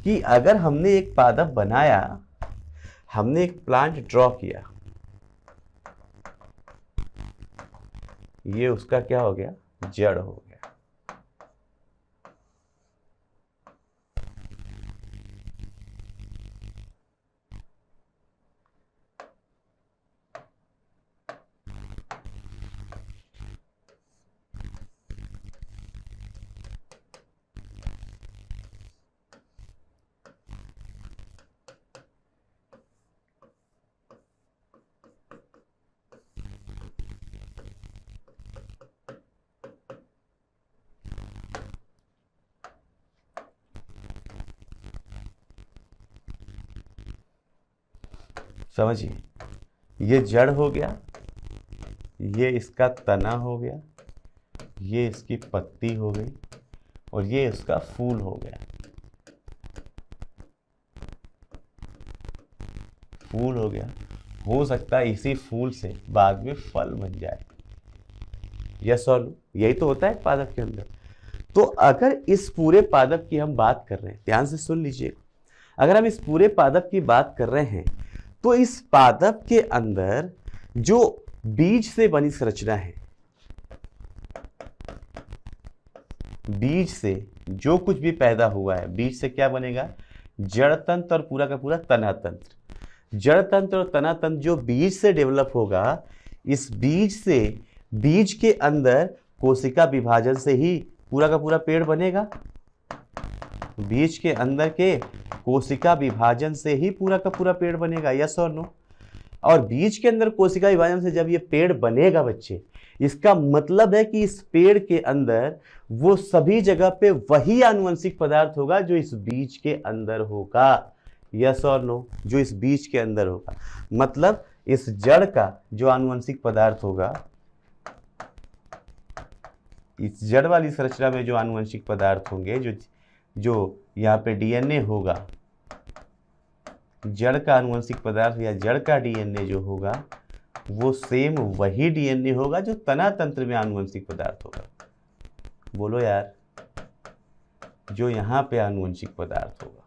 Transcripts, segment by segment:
कि अगर हमने एक पादप बनाया, हमने एक प्लांट ड्रॉ किया, ये उसका क्या हो गया, जड़ हो गया। समझिए, ये जड़ हो गया, ये इसका तना हो गया, ये इसकी पत्ती हो गई, और ये इसका फूल हो गया। फूल हो गया, हो सकता है इसी फूल से बाद में फल बन जाए। यस और नो, यही तो होता है पादप के अंदर। तो अगर इस पूरे पादप की हम बात कर रहे हैं, ध्यान से सुन लीजिए, अगर हम इस पूरे पादप की बात कर रहे हैं तो इस पादप के अंदर जो बीज से बनी संरचना है, बीज से जो कुछ भी पैदा हुआ है, बीज से क्या बनेगा, जड़ तंत्र और पूरा का पूरा तना तंत्र। जड़ तंत्र और तना तंत्र जो बीज से डेवलप होगा, इस बीज से, बीज के अंदर कोशिका विभाजन से ही पूरा का पूरा पेड़ बनेगा। बीज के अंदर के कोशिका विभाजन से ही पूरा का पूरा पेड़ बनेगा। यस और नो। और बीज के अंदर कोशिका विभाजन से जब ये पेड़ बनेगा बच्चे, इसका मतलब है कि इस पेड़ के अंदर वो सभी जगह पे वही आनुवंशिक पदार्थ होगा जो इस बीज के अंदर होगा। यस और नो, जो इस बीज के अंदर होगा, मतलब इस जड़ का जो आनुवंशिक पदार्थ होगा, इस जड़ वाली संरचना में जो आनुवंशिक पदार्थ होंगे, जो यहाँ पे डीएनए होगा, जड़ का आनुवंशिक पदार्थ या जड़ का डीएनए जो होगा, वो सेम वही डीएनए होगा जो तना तंत्र में आनुवंशिक पदार्थ होगा। बोलो यार, जो यहाँ पे आनुवंशिक पदार्थ होगा,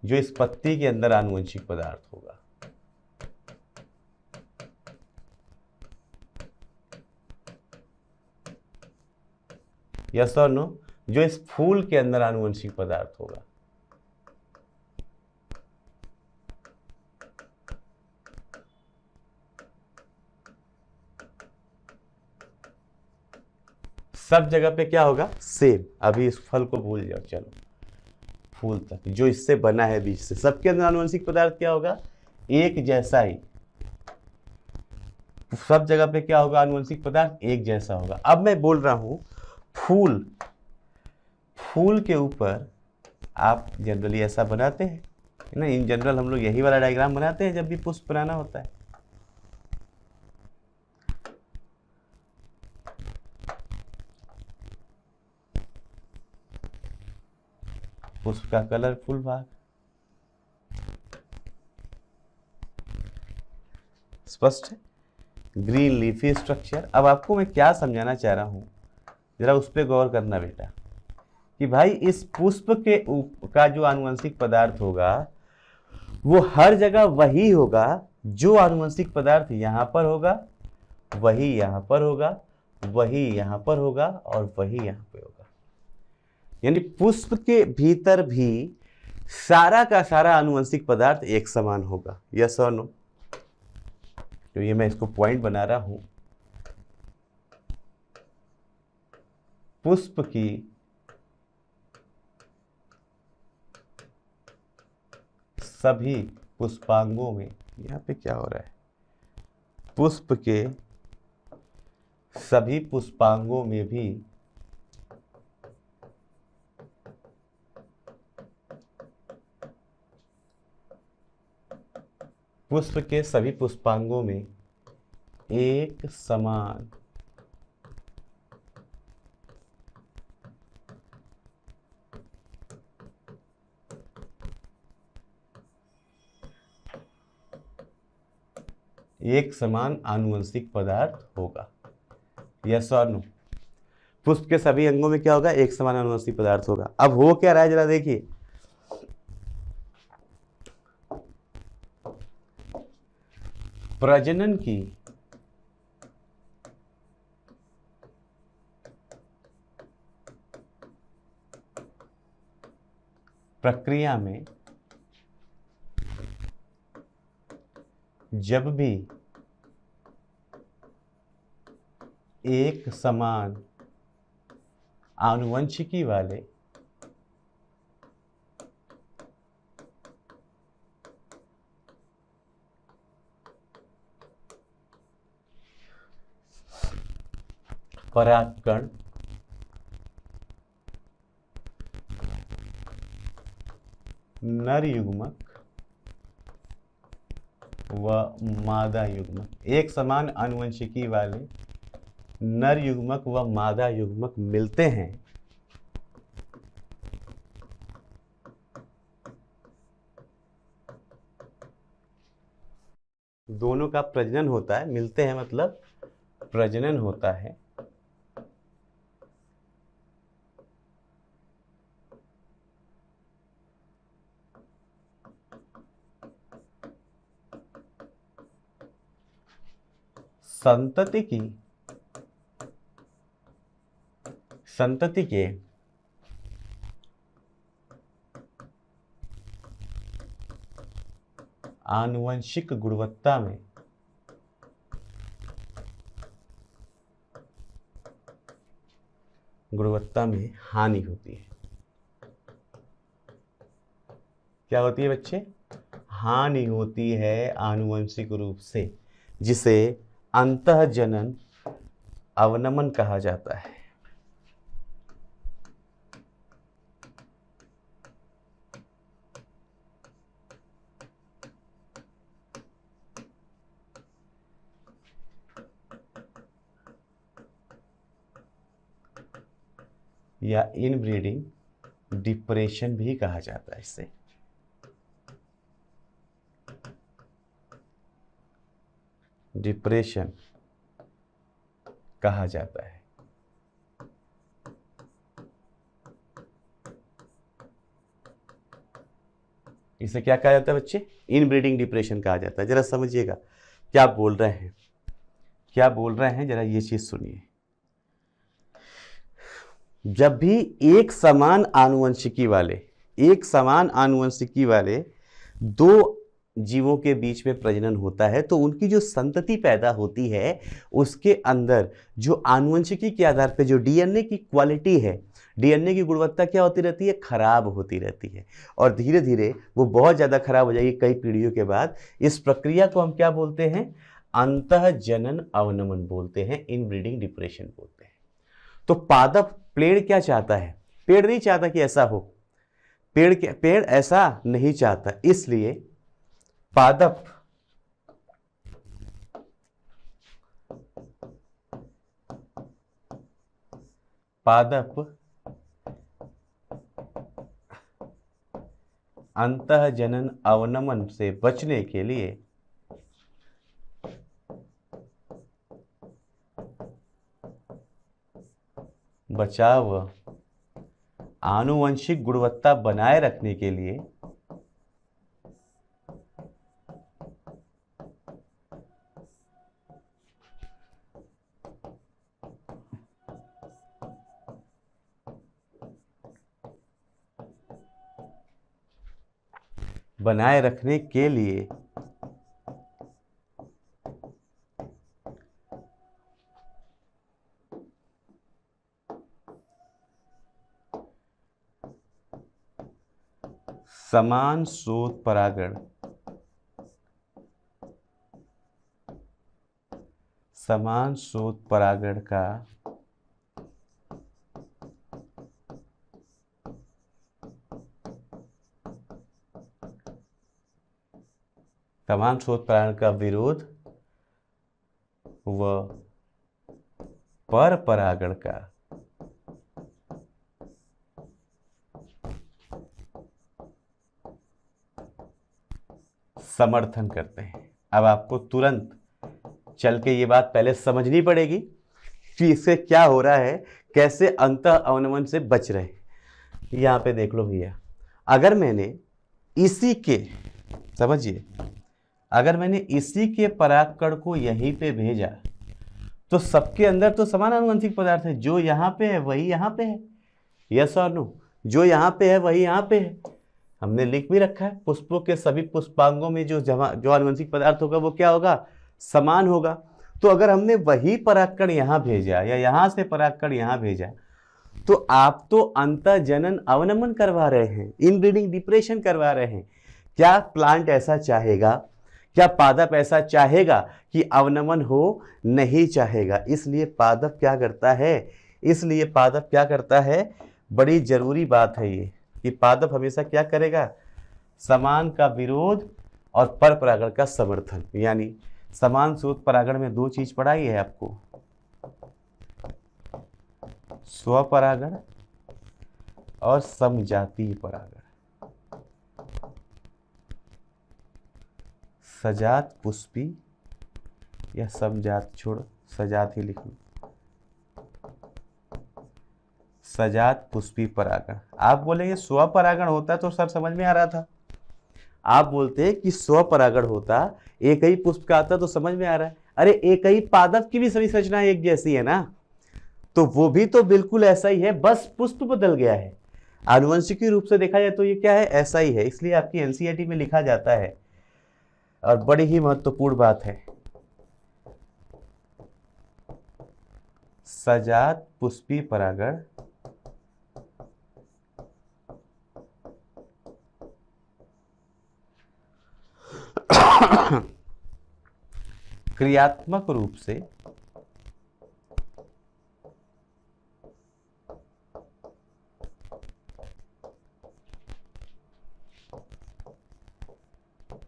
जो इस पत्ती के अंदर आनुवंशिक पदार्थ होगा, यस और नो, जो इस फूल के अंदर आनुवंशिक पदार्थ होगा, सब जगह पे क्या होगा, सेम। अभी इस फल को भूल जाओ, चलो फूल तक, जो इससे बना है बीज से, सबके अंदर आनुवंशिक पदार्थ क्या होगा, एक जैसा ही। सब जगह पे क्या होगा, आनुवंशिक पदार्थ एक जैसा होगा। अब मैं बोल रहा हूं फूल, फूल के ऊपर आप जनरली ऐसा बनाते हैं ना, इन जनरल हम लोग यही वाला डायग्राम बनाते हैं जब भी पुष्प बनाना होता है। पुष्प का कलरफुल भाग, स्पष्ट है, ग्रीन लीफी स्ट्रक्चर। अब आपको मैं क्या समझाना चाह रहा हूं, जरा उस पर गौर करना बेटा, कि भाई इस पुष्प के का जो आनुवंशिक पदार्थ होगा, वो हर जगह वही होगा जो आनुवंशिक पदार्थ यहां पर होगा, वही यहां पर होगा, वही यहां पर होगा, और वही यहां पे होगा। यानी पुष्प के भीतर भी सारा का सारा आनुवंशिक पदार्थ एक समान होगा। यस और नो। तो ये मैं इसको पॉइंट बना रहा हूं, पुष्प की सभी पुष्पांगों में, यहाँ पे क्या हो रहा है, पुष्प के सभी पुष्पांगों में भी पुष्प के सभी पुष्पांगों में एक समान एक समान आनुवंशिक पदार्थ होगा। यस और नो। पुष्प के सभी अंगों में क्या होगा, एक समान आनुवंशिक पदार्थ होगा। अब हो क्या रहा है जरा देखिए, प्रजनन की प्रक्रिया में जब भी एक समान आनुवंशिकी वाले परागकण नर युग्मक व मादा युग्मक, एक समान आनुवंशिकी वाले नर युग्मक व मादा युग्मक मिलते हैं, दोनों का प्रजनन होता है, मिलते हैं मतलब प्रजनन होता है, संतति के आनुवंशिक गुणवत्ता में हानि होती है। क्या होती है बच्चे, हानि होती है आनुवंशिक रूप से, जिसे अंतःजनन अवनमन कहा जाता है। या इनब्रीडिंग डिप्रेशन भी कहा जाता है, इसे डिप्रेशन कहा जाता है। इसे क्या कहा जाता है बच्चे, इनब्रीडिंग डिप्रेशन कहा जाता है। जरा समझिएगा क्या बोल रहे हैं, क्या बोल रहे हैं, जरा ये चीज सुनिए। जब भी एक समान आनुवंशिकी वाले दो जीवों के बीच में प्रजनन होता है, तो उनकी जो संतति पैदा होती है, उसके अंदर जो आनुवंशिकी के आधार पे जो डीएनए की क्वालिटी है, डीएनए की गुणवत्ता क्या होती रहती है, खराब होती रहती है, और धीरे धीरे वो बहुत ज़्यादा खराब हो जाएगी कई पीढ़ियों के बाद। इस प्रक्रिया को हम क्या बोलते हैं, अंतःजनन अवनमन बोलते हैं, इनब्रीडिंग डिप्रेशन बोलते हैं। तो पादप, पेड़ क्या चाहता है, पेड़ नहीं चाहता कि ऐसा हो, पेड़ ऐसा नहीं चाहता, इसलिए पादप अंतःजनन अवनमन से बचने के लिए बचाव आनुवंशिक गुणवत्ता बनाए रखने के लिए समान स्रोत परागण का विरोध व पर परागण का समर्थन करते हैं। अब आपको तुरंत चल के ये बात पहले समझनी पड़ेगी, कि इससे क्या हो रहा है, कैसे अंतः अवनमन से बच रहे हैं। यहाँ पे देख लो भैया, अगर मैंने इसी के, समझिए, अगर मैंने इसी के परागकण को यहीं पे भेजा तो सबके अंदर तो समान आनुवंशिक पदार्थ है, जो यहाँ पे है वही यहाँ पे है, यस और नो, जो यहाँ पे है वही यहाँ पे है। हमने लिख भी रखा है, पुष्पों के सभी पुष्पांगों में जो आनुवंशिक पदार्थ होगा वो क्या होगा, समान होगा। तो अगर हमने वही परागकण यहाँ भेजा या यहाँ से परागकण यहाँ भेजा तो आप तो अंतः जनन अवनमन करवा रहे हैं, इनब्रीडिंग डिप्रेशन करवा रहे हैं। क्या प्लांट ऐसा चाहेगा, क्या पादप ऐसा चाहेगा कि अवनमन हो? नहीं चाहेगा। इसलिए पादप क्या करता है, बड़ी जरूरी बात है ये, कि पादप हमेशा क्या करेगा, समान का विरोध और पर परागण का समर्थन। यानी समान स्रोत परागण में दो चीज पढ़ाई है आपको, स्वपरागण और समजातीय परागण। सजात पुष्पी या समजात, छोड़ सजात ही लिख लो, सजात पुष्पी परागण। आप बोलेंगे स्वपरागण होता तो सर समझ में आ रहा था, आप बोलते हैं कि स्वपरागण होता, एक ही पुष्प का आता तो समझ में आ रहा है। अरे एक ही पादप की भी सभी संरचना एक जैसी है ना, तो वो भी तो बिल्कुल ऐसा ही है, बस पुष्प बदल गया है। आनुवंशिकी रूप से देखा जाए तो ये क्या है, ऐसा ही है। इसलिए आपकी एनसीईआरटी में लिखा जाता है, और बड़ी ही महत्वपूर्ण बात है, सजात पुष्पी परागण क्रियात्मक रूप से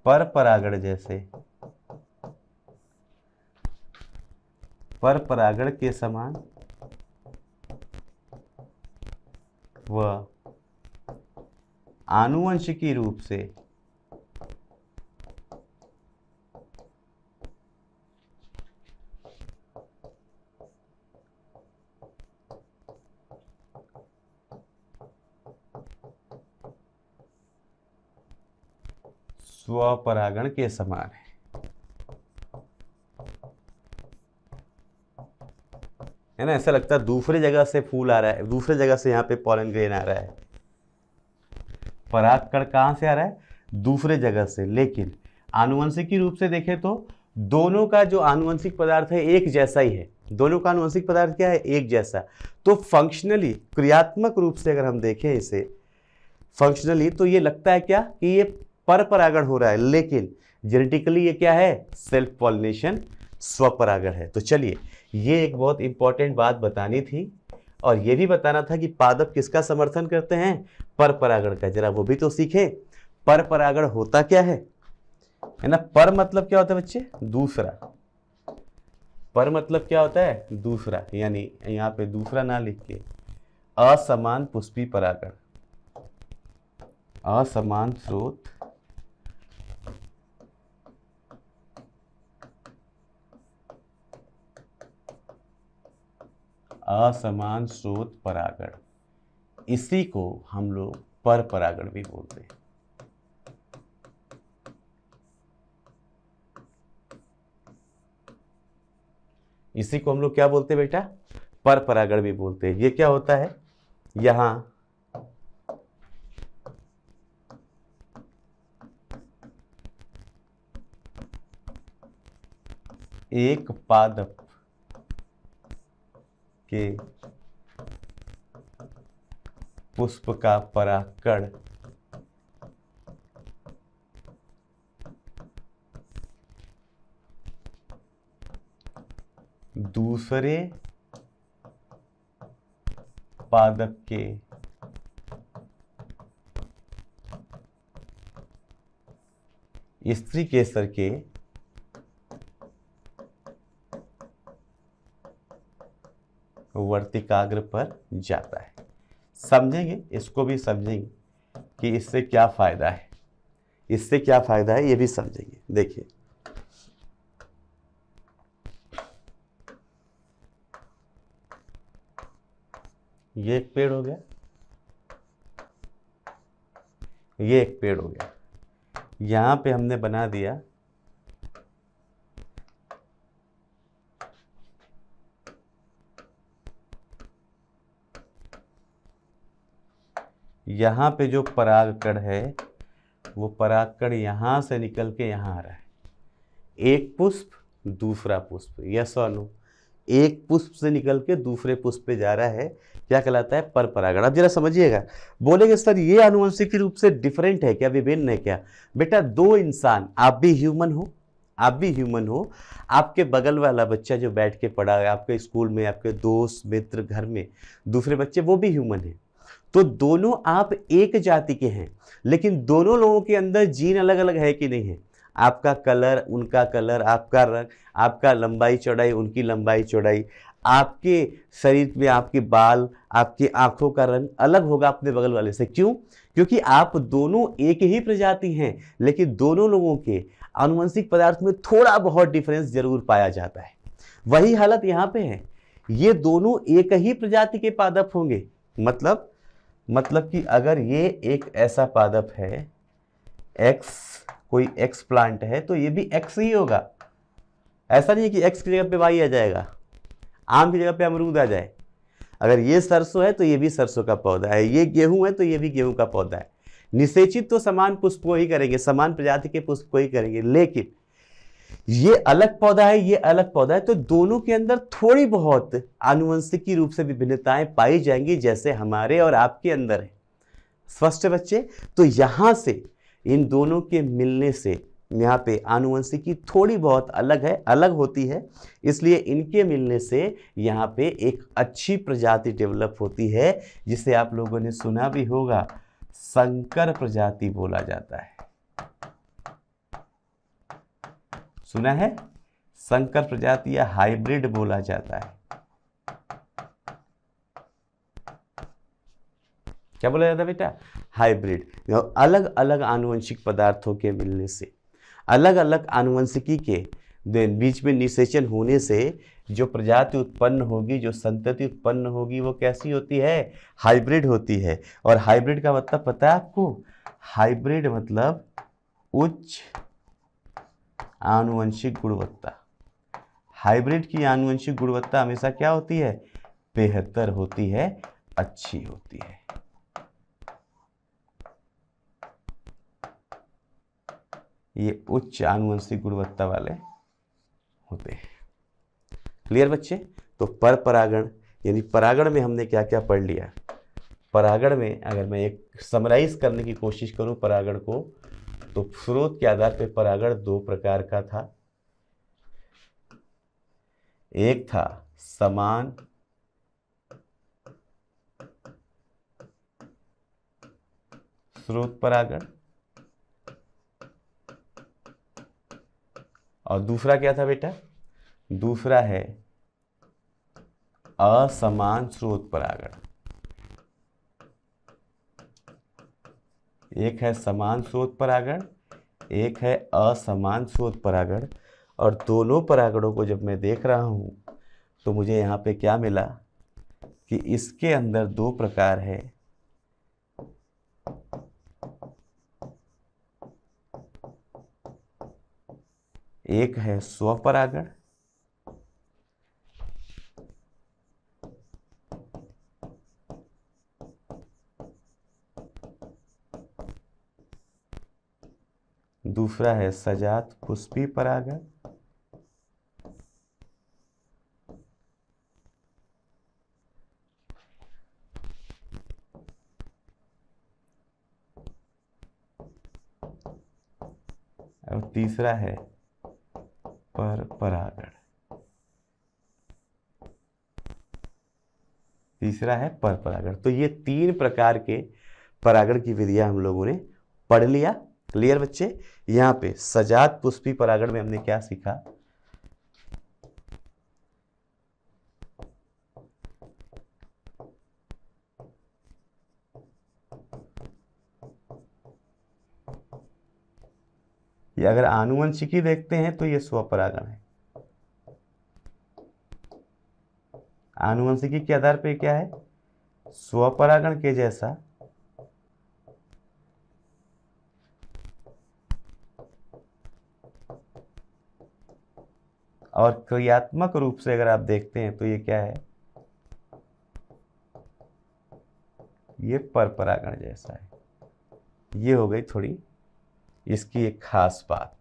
पर परागण जैसे, पर परागण के समान व आनुवंशिकी रूप से स्वपरागण के समान है। है ना, ऐसा लगता है दूसरे जगह से फूल आ रहा है, दूसरे जगह से यहाँ पे पॉलन ग्रेन आ रहा है। परागकण कहाँ से आ रहा है, दूसरे जगह से। लेकिन आनुवंशिकी रूप से देखें तो दोनों का जो आनुवंशिक पदार्थ है एक जैसा ही है, दोनों का आनुवंशिक पदार्थ क्या है, एक जैसा। तो फंक्शनली, क्रियात्मक रूप से अगर हम देखें इसे फंक्शनली, तो ये लगता है क्या कि ये पर परागण हो रहा है, लेकिन जेनेटिकली ये क्या है, सेल्फ पॉलिनेशन, स्वपरागण है। तो चलिए, ये एक बहुत इंपॉर्टेंट बात बतानी थी, और ये भी बताना था कि पादप किसका समर्थन करते हैं, पर परागण का। जरा वो भी तो सीखे, पर परागण होता क्या है ना। पर मतलब क्या होता है बच्चे, दूसरा। पर मतलब क्या होता है, दूसरा। यानी यहाँ पे दूसरा ना लिख के असमान पुष्पी परागण, असमान स्रोत असमान स्रोत परागण, इसी को हम लोग पर परागण भी बोलते हैं। इसी को हम लोग क्या बोलते हैं बेटा, पर परागण भी बोलते हैं। ये क्या होता है, यहां एक पादप के पुष्प का परागकण दूसरे पादप के स्त्री केसर के वर्तिकाग्र पर जाता है। समझेंगे, इसको भी समझेंगे कि इससे क्या फायदा है, इससे क्या फायदा है ये भी समझेंगे। देखिए, ये एक पेड़ हो गया, ये एक पेड़ हो गया। यहां पे हमने बना दिया यहाँ पे जो परागकण है वो परागकण यहाँ से निकल के यहाँ आ रहा है, एक पुष्प दूसरा पुष्प, यस और नो, एक पुष्प से निकल के दूसरे पुष्प पे जा रहा है, क्या कहलाता है, पर परागण। अब जरा समझिएगा, बोलेंगे सर ये आनुवंशिक रूप से डिफरेंट है क्या, विभिन्न है क्या? बेटा दो इंसान, आप भी ह्यूमन हो, आप भी ह्यूमन हो, आपके बगल वाला बच्चा जो बैठ के पढ़ा है आपके स्कूल में, आपके दोस्त मित्र घर में दूसरे बच्चे, वो भी ह्यूमन है। तो दोनों आप एक जाति के हैं, लेकिन दोनों लोगों के अंदर जीन अलग अलग है कि नहीं है? आपका कलर उनका कलर, आपका रंग, आपका लंबाई चौड़ाई उनकी लंबाई चौड़ाई, आपके शरीर में आपके बाल, आपकी आंखों का रंग अलग होगा अपने बगल वाले से। क्यों? क्योंकि आप दोनों एक ही प्रजाति हैं, लेकिन दोनों लोगों के आनुवंशिक पदार्थ में थोड़ा बहुत डिफरेंस जरूर पाया जाता है। वही हालत यहाँ पे है, ये दोनों एक ही प्रजाति के पादप होंगे। मतलब कि अगर ये एक ऐसा पादप है एक्स, कोई एक्स प्लांट है, तो ये भी एक्स ही होगा। ऐसा नहीं है कि एक्स की जगह पे वाई आ जाएगा, आम की जगह पे अमरूद आ जाए। अगर ये सरसों है तो ये भी सरसों का पौधा है, ये गेहूं है तो ये भी गेहूं का पौधा है। निषेचित तो समान पुष्प को ही करेंगे, समान प्रजाति के पुष्प को ही करेंगे, लेकिन ये अलग पौधा है, ये अलग पौधा है, तो दोनों के अंदर थोड़ी बहुत आनुवंशिकी रूप से विभिन्नताएं पाई जाएंगी, जैसे हमारे और आपके अंदर है। स्पष्ट है बच्चे? तो यहां से इन दोनों के मिलने से यहाँ पे आनुवंशिकी थोड़ी बहुत अलग है, अलग होती है, इसलिए इनके मिलने से यहाँ पे एक अच्छी प्रजाति डेवलप होती है, जिसे आप लोगों ने सुना भी होगा, संकर प्रजाति बोला जाता है। सुना है? संकर प्रजाति या हाइब्रिड बोला जाता है। क्या बोला जाता है बेटा? हाइब्रिड। अलग अलग आनुवंशिक पदार्थों के मिलने से, अलग अलग आनुवंशिकी के बीच में निषेचन होने से जो प्रजाति उत्पन्न होगी, जो संतति उत्पन्न होगी, वो कैसी होती है? हाइब्रिड होती है। और हाइब्रिड का मतलब पता है आपको? हाइब्रिड मतलब उच्च आनुवंशिक गुणवत्ता। हाइब्रिड की आनुवंशिक गुणवत्ता हमेशा क्या होती है? बेहतर होती है, अच्छी होती है। ये उच्च आनुवंशिक गुणवत्ता वाले होते हैं। क्लियर बच्चे? तो पर परागण यानी परागण में हमने क्या क्या पढ़ लिया। परागण में अगर मैं एक समराइज करने की कोशिश करूं परागण को, तो स्रोत के आधार पर परागण दो प्रकार का था। एक था समान स्रोत परागण, और दूसरा क्या था बेटा? दूसरा है असमान स्रोत परागण। एक है समान स्रोत परागण, एक है असमान स्रोत परागण। और दोनों परागणों को जब मैं देख रहा हूं तो मुझे यहाँ पे क्या मिला कि इसके अंदर दो प्रकार है। एक है स्वपरागण, दूसरा है सजात पुष्पी परागण। और तीसरा है पर परागण। तीसरा है पर परागण। तो ये तीन प्रकार के परागण की विधियां हम लोगों ने पढ़ लिया। क्लियर बच्चे? यहाँ पे सजात पुष्पी परागण में हमने क्या सीखा? ये अगर आनुवंशिकी देखते हैं तो ये स्वपरागण है। आनुवंशिकी के आधार पे क्या है? स्वपरागण के जैसा और क्रियात्मक रूप से अगर आप देखते हैं तो ये क्या है, ये परपरागण जैसा है। ये हो गई थोड़ी इसकी एक खास बात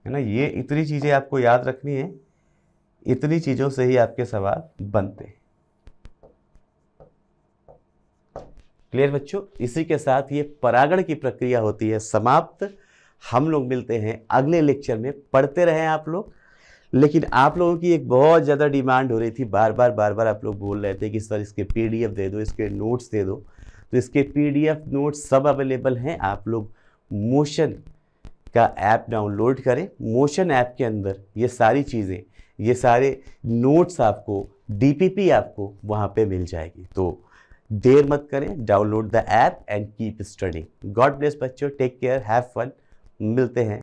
है ना। ये इतनी चीजें आपको याद रखनी है, इतनी चीजों से ही आपके सवाल बनते हैं। क्लियर बच्चों? इसी के साथ ये परागण की प्रक्रिया होती है समाप्त। हम लोग मिलते हैं अगले लेक्चर में। पढ़ते रहें आप लोग, लेकिन आप लोगों की एक बहुत ज़्यादा डिमांड हो रही थी, बार बार आप लोग बोल रहे थे कि सर इसके पीडीएफ दे दो, इसके नोट्स दे दो। तो इसके पीडीएफ नोट्स सब अवेलेबल हैं। आप लोग मोशन का ऐप डाउनलोड करें। मोशन ऐप के अंदर ये सारी चीज़ें, ये सारे नोट्स आपको, डीपीपी आपको वहाँ पे मिल जाएगी। तो देर मत करें, download the app and keep studying. God bless बच्चों, टेक केयर, हैव फन। मिलते हैं।